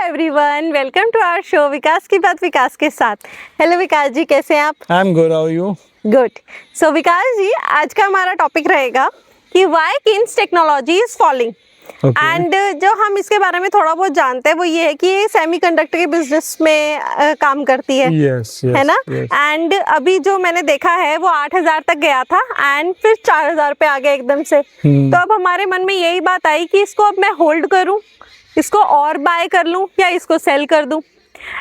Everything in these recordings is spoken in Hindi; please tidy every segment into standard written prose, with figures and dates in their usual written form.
Everyone, welcome to our show Vikas की बात विकास के साथ। हेलो विकास जी, कैसे हैं आप? I am good, how are you? Good. So Vikas ji, आज का हमारा टॉपिक रहेगा कि why Kaynes technology is falling. And जो हम इसके बारे में थोड़ा बहुत जानते हैं वो ये है कि ये सेमीकंडक्टर के बिजनेस में काम करती है। है ना? एंड अभी जो मैंने देखा है वो 8,000 तक गया था एंड फिर 4,000 पे आ गया एकदम से। तो अब हमारे मन में यही बात आई कि इसको अब मैं होल्ड करूं, इसको और बाय कर लूं या इसको सेल कर दूं।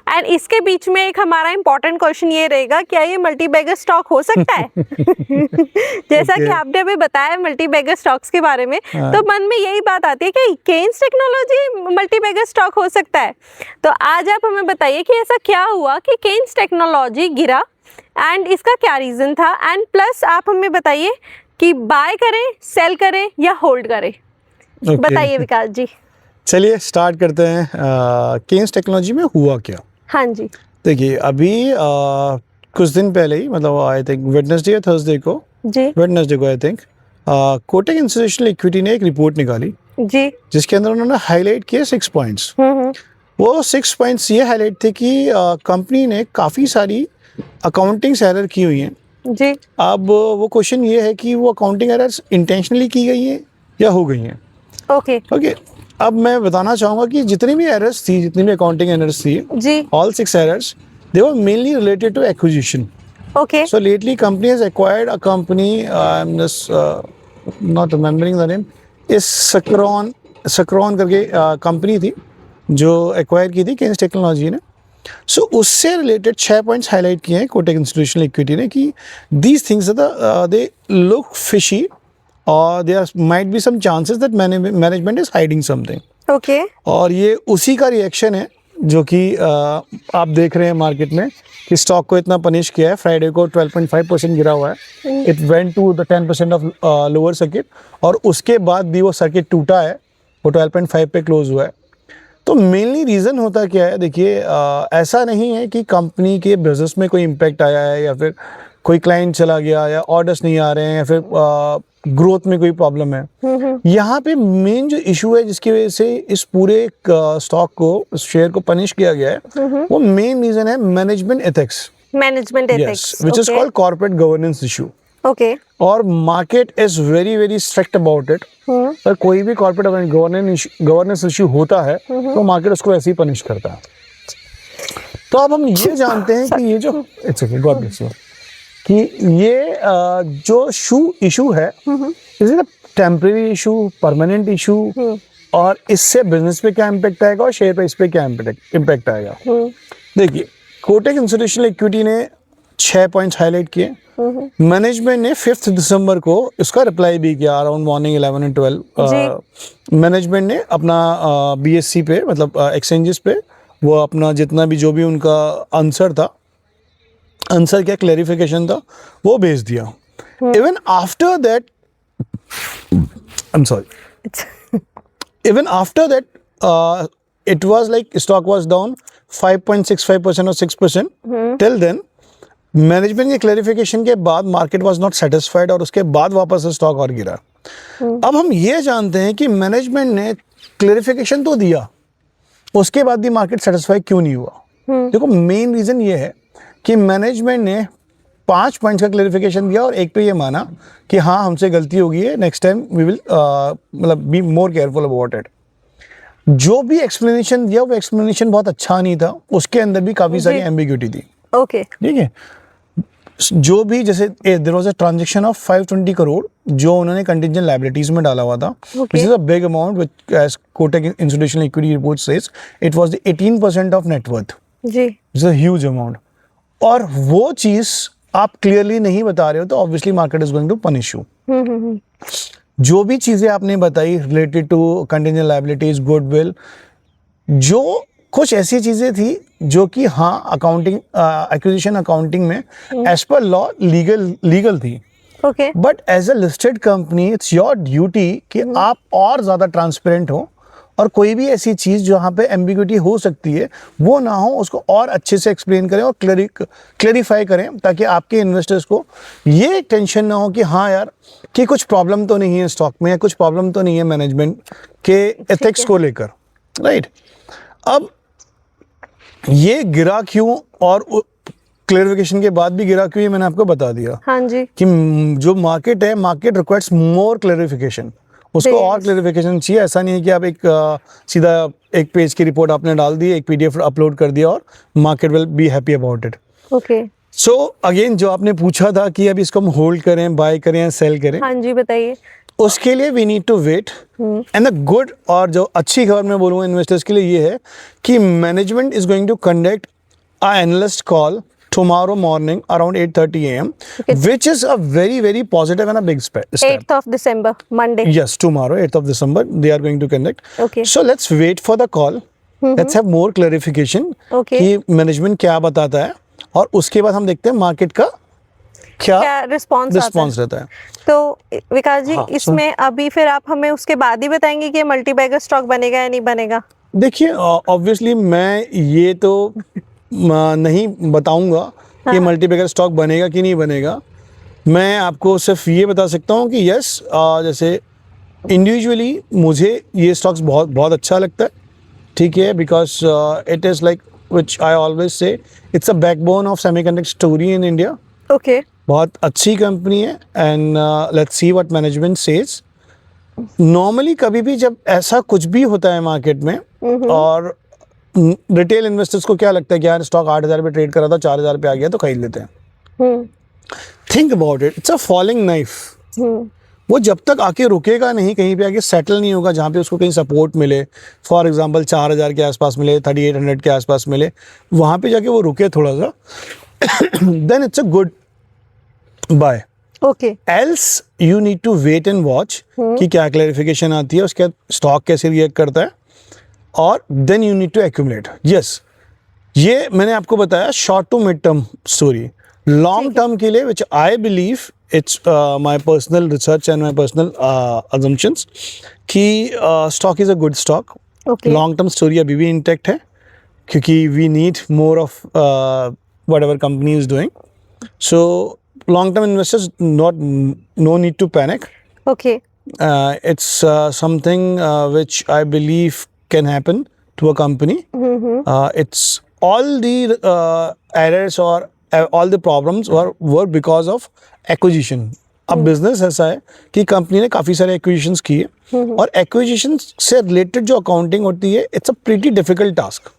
एंड इसके बीच में एक हमारा इंपॉर्टेंट क्वेश्चन ये रहेगा, क्या ये मल्टी बैगर स्टॉक हो सकता है? जैसा कि आपने अभी बताया मल्टी बैगर स्टॉक्स के बारे में, तो मन में यही बात आती है कि Kaynes technology multibagger stock हो सकता है। तो आज आप हमें बताइए कि ऐसा क्या हुआ कि केन्स टेक्नोलॉजी गिरा एंड इसका क्या रीजन था, एंड प्लस आप हमें बताइए कि बाय करें, सेल करें या होल्ड करें। बताइए विकास जी। चलिए स्टार्ट करते हैं। केन्स टेक्नोलॉजी में हुआ क्या? हाँ जी। देखिए अभी कुछ दिन पहले ही, मतलब आई थिंक वेडनेसडे या थर्सडे को, वेडनेसडे को I think, Kotak institutional equity ने एक रिपोर्ट निकाली जी, जिसके अंदर उन्होंने हाईलाइट किए 6 पॉइंट्स। वो 6 पॉइंट्स ये हाईलाइट थे कि कंपनी ने काफ़ी सारी अकाउंटिंग एरर की हुई हैं जी। अब वो क्वेश्चन ये है कि वो अकाउंटिंग एरर्स इंटेंशनली की गई हैं या हो गई हैं। ओके। अब मैं बताना चाहूँगा कि जितनी भी एरर्स थी, जितनी भी अकाउंटिंग एरर्स थी जी, all 6 errors they were mainly related to acquisition. Okay. So lately company has acquired a company, I am just not remembering the name, इस सक्रोन करके कंपनी थी जो एक्वायर की थी केन्स टेक्नोलॉजी ने। सो उससे रिलेटेड 6 पॉइंट्स हाईलाइट किए हैं कोटक इंस्टीट्यूशनल इक्विटी ने कि these things they look fishy और there might be some chances that management is hiding something. Okay. और ये उसी का रिएक्शन है जो कि आप देख रहे हैं मार्केट में कि स्टॉक को इतना पनिश किया है। फ्राइडे को 12.5% गिरा हुआ है। It went to the 10% of lower circuit और उसके बाद भी वो सर्किट टूटा है, वो 12.5 पे क्लोज हुआ है। तो मेनली रीज़न होता क्या है, देखिए ऐसा नहीं है कि कंपनी के बिजनेस में कोई इम्पैक्ट आया है या फिर कोई क्लाइंट चला गया या ऑर्डर्स नहीं आ रहे हैं या फिर ग्रोथ में कोई प्रॉब्लम है। यहाँ पे मेन जो इशू है जिसकी वजह से इस पूरे स्टॉक को, इस शेयर को पनिश किया गया है, वो मेन रीजन है management ethics, which is called corporate governance issue. Okay. और market is very very strict about it. पर कोई भी कॉर्पोरेट गवर्नेंस इशू होता है तो मार्केट उसको ऐसे ही पनिश करता है। तो अब हम ये जानते हैं कि ये जो it's okay, God bless you, कि ये जो इशू है, is it a temporary issue, permanent issue, और इससे बिजनेस पे क्या इम्पैक्ट आएगा और शेयर प्राइस पे क्या इम्पैक्ट आएगा। देखिए कोटक इंस्टीट्यूशनल इक्विटी ने 6 पॉइंट्स हाईलाइट किए। मैनेजमेंट ने 5 दिसंबर को इसका रिप्लाई भी किया, अराउंड मॉर्निंग 11 and 12। मैनेजमेंट ने अपना BSE पे, मतलब एक्सचेंजेस पे, वो अपना जितना भी जो भी उनका आंसर क्या क्लैरिफिकेशन था वो भेज दिया। Even after that, I am sorry, even after that it was like stock was down 5.65% और 6%। टिल देन मैनेजमेंट के क्लैरिफिकेशन के बाद मार्केट वाज नॉट सेटिस्फाइड और उसके बाद वापस से स्टॉक और गिरा। अब हम ये जानते हैं कि मैनेजमेंट ने क्लैरिफिकेशन तो दिया, उसके बाद भी मार्केट सेटिस्फाई क्यों नहीं हुआ? देखो मेन रीजन ये है कि मैनेजमेंट ने 5 पॉइंट्स का क्लैरिफिकेशन दिया और एक पे ये माना कि हाँ हमसे गलती हो गई है, नेक्स्ट टाइम वी विल मतलब be more careful about it. जो भी एक्सप्लेनेशन दिया वो एक्सप्लेनेशन बहुत अच्छा नहीं था, उसके अंदर भी काफ़ी सारी एम्बिग्यूटी थी। ओके, ठीक है। जो भी, जैसे there was a transaction of 520 crore जो उन्होंने कंटिंजेंट लायबिलिटीज में डाला हुआ था, which is a big amount, which as Kotak institutional equity report says it was the 18% of net worth जी, इट्स अ ह्यूज अमाउंट। और वो चीज आप क्लियरली नहीं बता रहे हो तो obviously market is going to punish you. जो भी चीजें आपने बताई related to contingent liabilities, goodwill, जो कुछ ऐसी चीजें थी जो कि हाँ अकाउंटिंग, एक्विजिशन अकाउंटिंग में एज पर लॉ लीगल थी। Okay. But as a listed company it's your duty कि आप और ज्यादा ट्रांसपेरेंट हो और कोई भी ऐसी चीज जहाँ पे एम्बिग्यूटी हो सकती है वो ना हो, उसको और अच्छे से एक्सप्लेन करें और क्लैरिफाई करें, ताकि आपके इन्वेस्टर्स को ये टेंशन ना हो कि हाँ यार कि कुछ प्रॉब्लम तो नहीं है स्टॉक में या कुछ प्रॉब्लम तो नहीं है मैनेजमेंट के एथिक्स को लेकर, राइट। अब ये गिरा क्यों और क्लेरिफिकेशन के बाद भी गिरा क्यों, ये मैंने आपको बता दिया। हाँ जी। कि जो मार्केट है, मार्केट रिक्वायर्स मोर क्लेरिफिकेशन, उसको और क्लेरिफिकेशन चाहिए। ऐसा नहीं है कि आप एक सीधा एक पेज की रिपोर्ट आपने डाल दी, एक पीडीएफ अपलोड कर दिया और market will be happy about it. Okay. So again जो आपने पूछा था कि अब इसको हम होल्ड करें, बाय करें या सेल करें, हाँ जी बताइए। उसके लिए we need to wait. And the good और जो अच्छी खबर मैं बोलूँगा इन्वेस्टर्स के लिए ये है कि management is going to conduct a analyst call tomorrow morning around 8:30 a.m. which is a very positive and a big step. 8th of December, Monday. Yes, tomorrow 8th of December they are going to conduct. Okay. So let's wait for the call. Let's have more clarification. Okay. कि मैनेजमेंट क्या बताता है और उसके बाद हम देखते हैं मार्केट का क्या रिस्पॉन्स रहता है। तो विकास जी, हाँ, इसमें अभी फिर आप हमें उसके बाद ही बताएंगे कि मल्टीबैगर स्टॉक बनेगा या नहीं बनेगा। देखिए ऑब्वियसली मैं ये तो नहीं बताऊंगा कि मल्टीबैगर स्टॉक बनेगा कि नहीं बनेगा। मैं आपको सिर्फ ये बता सकता हूँ कि यस, जैसे इंडिविजुअली मुझे ये स्टॉक्स बहुत अच्छा लगता है, ठीक है, because it is like which I always say it's a backbone of semiconductor story in India. Okay. बहुत अच्छी कंपनी है and let's see what management says. Normally कभी भी जब ऐसा कुछ भी होता है मार्केट में और रिटेल इन्वेस्टर्स को क्या लगता है कि यार स्टॉक 8,000 पे ट्रेड करा था, 4,000 पे आ गया तो खरीद लेते हैं। Think about it, it's a falling knife. वो जब तक आके रुकेगा नहीं, कहीं पे आके सेटल नहीं होगा जहाँ पे उसको कहीं सपोर्ट मिले, फॉर एग्जांपल 4,000 के आसपास मिले, 3,800 के आसपास मिले, वहाँ पे जाके वो रुके थोड़ा सा, then it's a good buy. Okay. Else you need to wait and watch कि क्या क्लैरिफिकेशन आती है, उसके बाद स्टॉक कैसे रिएक्ट करता है, और then you need to accumulate. Yes, ये मैंने आपको बताया short to mid term story. Long term के लिए which I believe it's my personal research and my personal assumptions कि stock is a good stock. Long term story अभी भी इंटैक्ट है क्योंकि we need more of whatever company is doing. So long term investors no need to panic. Okay. It's something which I believe can happen to a company. It's all the errors or all the problems were because of acquisition. अब बिजनेस ऐसा है कि कंपनी ने काफ़ी सारे एक्विजिशंस किए और एक्विजिशन से रिलेटेड जो अकाउंटिंग होती है, it's a pretty difficult task.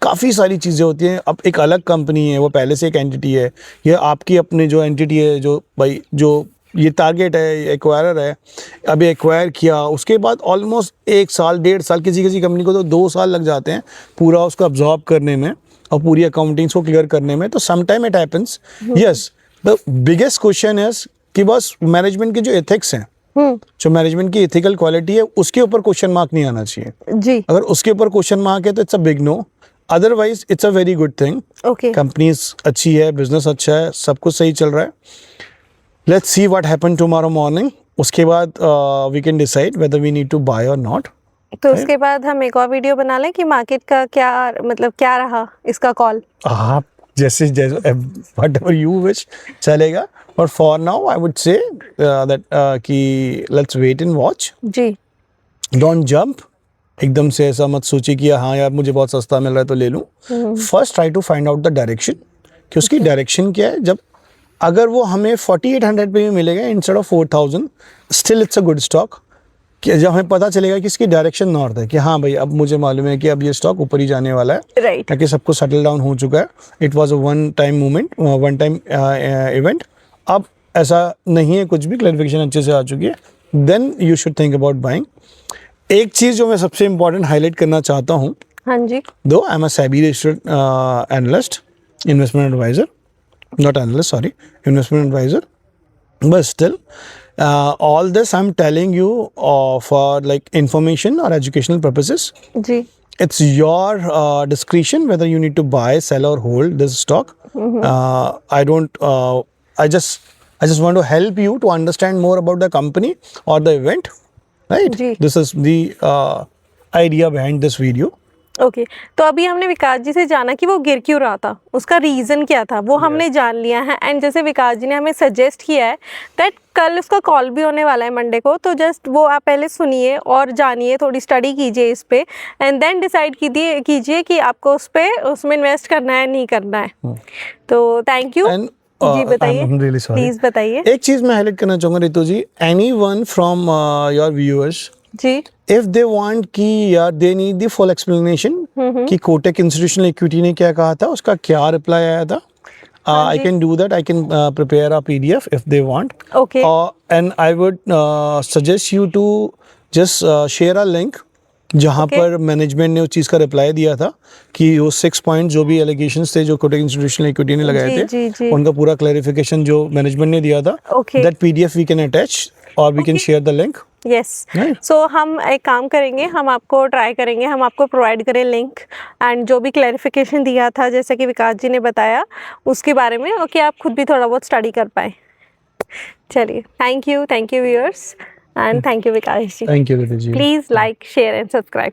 काफ़ी सारी चीज़ें होती हैं। अब एक अलग कंपनी है, वो पहले से एक एंटिटी है, ये आपकी अपनी जो एंटिटी है, जो भाई जो ये टारगेट है, एक्वायरर है, अभी एक्वायर किया, उसके बाद ऑलमोस्ट 1 साल 1.5 साल, किसी कंपनी को तो 2 साल लग जाते हैं पूरा उसको अब्जॉर्ब करने में और पूरी अकाउंटिंग्स को क्लियर करने में। तो sometime it happens. Yes, the biggest question is कि बस मैनेजमेंट के जो एथिक्स हैं, जो मैनेजमेंट की एथिकल क्वालिटी है, उसके ऊपर क्वेश्चन मार्क नहीं आना चाहिए जी। अगर उसके ऊपर क्वेश्चन मार्क है तो it's a big no, otherwise it's a very good thing. Companies अच्छी है, बिजनेस अच्छा है, सब कुछ सही चल रहा है। Let's see what happen tomorrow morning, उसके बाद we can decide whether we need to buy और नॉट। तो उसके बाद हम एक और वीडियो बना लें कि मार्केट का क्या मतलब क्या रहा इसका कॉल। आप जैसे व्हाटएवर यू विश चलेगा, और for now I would say that कि लेट्स वेट एंड वॉच जी। डोंट जंप, एकदम से ऐसा मत सोचिए कि हाँ यार मुझे बहुत सस्ता मिल रहा है तो ले लूँ। First try to find out the direction कि उसकी डायरेक्शन क्या है। जब अगर वो हमें 4,800 पे भी मिलेगा instead of 4,000, still it's a good stock. कि जब हमें पता चलेगा कि इसकी डायरेक्शन नॉर्थ है, कि हाँ भाई अब मुझे मालूम है कि अब ये स्टॉक ऊपर ही जाने वाला है, राइट, ताकि सब कुछ सेटल डाउन हो चुका है। It was a one time movement, one time event. अब ऐसा नहीं है, कुछ भी क्लैरिफिकेशन अच्छे से आ चुकी है, then you should think about buying. एक चीज़ जो मैं सबसे इम्पॉर्टेंट हाईलाइट करना चाहता हूँ, हाँ जी, though I am a SEBI registered analyst, investment adviser, not analyst, sorry, investment adviser, but still all this I'm telling you for like information or educational purposes. जी, It's your discretion whether you need to buy, sell or hold this stock. I don't I just want to help you to understand more about the company or the event, right? जी. This is the idea behind this video. Okay तो अभी हमने विकास जी से जाना कि वो गिर क्यों रहा था, उसका रीज़न क्या था, वो हमने जान लिया है। एंड जैसे विकास जी ने हमें सजेस्ट किया है दैट कल उसका कॉल भी होने वाला है मंडे को, तो जस्ट वो आप पहले सुनिए और जानिए, थोड़ी स्टडी कीजिए इस पे एंड देन डिसाइड कीजिए कि आपको उसमें इन्वेस्ट करना है नहीं करना है। तो थैंक यू। जी बताइए, प्लीज बताइए। एक चीज मैं हाईलाइट करना चाहूंगा Ritu ji, anyone from your viewers जी, इफ दे वांट कि यार they need the full explanation कि कोटक इंस्टीट्यूशनल इक्विटी ने क्या कहा था, उसका क्या रिप्लाई आया था, I can do that. I can prepare a PDF if they want. Okay. And I would suggest you to just share a link जहाँ पर मैनेजमेंट ने उस चीज़ का रिप्लाई दिया था कि वो 6 पॉइंट जो भी एलिगेशंस थे जो कोटक इंस्टीट्यूशनल इक्विटी ने लगाए थे, उनका पूरा क्लैरिफिकेशन जो मैनेजमेंट ने दिया था, that PDF we can attach or we can share the link. Yes, so हम एक काम करेंगे, हम आपको ट्राई करेंगे, हम आपको प्रोवाइड करें लिंक एंड जो भी क्लैरिफिकेशन दिया था जैसे कि विकास जी ने बताया उसके बारे में, ओके आप खुद भी थोड़ा बहुत स्टडी कर पाए। चलिए, thank you viewers and thank you Vikas ji. Thank you Ritu ji. Please like share and subscribe.